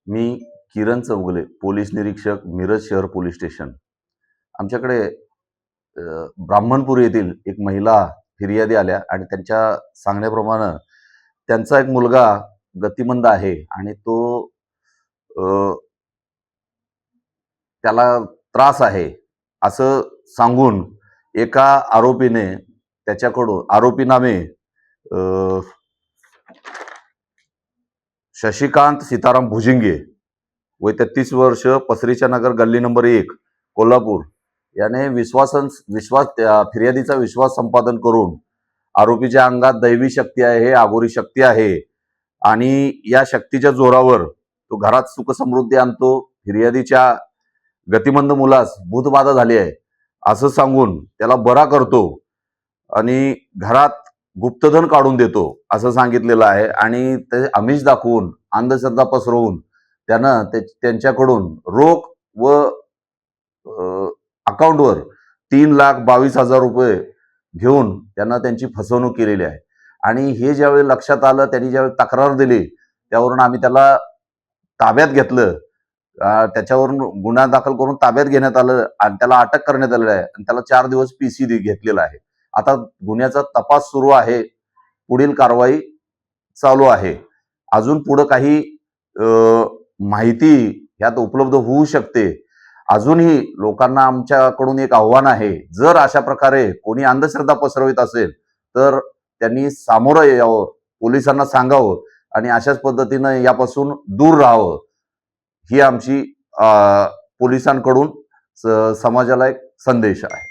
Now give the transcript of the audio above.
मी किरण Chougule, police निरीक्षक, मिरज शहर police station. आमच्याकडे ब्राह्मणपूर येथील एक महिला फिर्यादी आल्या आणि त्यांच्या सांगण्याप्रमाणे त्यांचा एक मुलगा गतिमंद आहे आणि तो अ, त्याला त्रास आहे असं सांगून एका आरोपीने त्याच्याकडून आरोपीनामे शशिकांत सीताराम भुजिंगे, वय 33 वर्ष, पसरीच्या नगर, गल्ली नंबर 1, कोल्हापूर, याने फिर्यादीचा विश्वास संपादन करून आरोपीच्या अंगात दैवी शक्ती आहे, अघोरी शक्ती आहे आणि या शक्तीच्या जोरावर तो घरात सुखसमृद्धी आणतो. फिर्यादीच्या गतिमंद मुलास भूतबाधा झाली आहे असं सांगून त्याला बरा करतो आणि घरात गुप्तधन काढून देतो असं सांगितलेलं आहे. आणि ते आमिष दाखवून, अंधश्रद्धा पसरवून त्यानं त्यांच्याकडून रोख व अकाउंटवर 3,22,000 रुपये घेऊन त्यांना त्यांची फसवणूक केलेली आहे. आणि हे ज्यावेळी लक्षात आलं, त्यांनी ज्यावेळी तक्रार दिली, त्यावरून आम्ही त्याला ताब्यात घेतलं. त्याच्यावरून गुन्हा दाखल करून ताब्यात घेण्यात आलं आणि त्याला अटक करण्यात आलेली आहे आणि त्याला 4 दिवस PC घेतलेला आहे. आता गुन्ह्याचा तपास सुरू आहे, पुढील कारवाई चालू आहे. अजून पुढे काही माहिती यात उपलब्ध होऊ शकते. अजूनही लोकांना आमच्याकडून एक आव्हान आहे, जर अशा प्रकारे कोणी अंधश्रद्धा पसरवित असेल तर त्यांनी सामोरं यावं, पोलिसांना सांगावं आणि अशाच पद्धतीनं यापासून दूर राहावं. ही आमची पोलिसांकडून समाजाला एक संदेश आहे.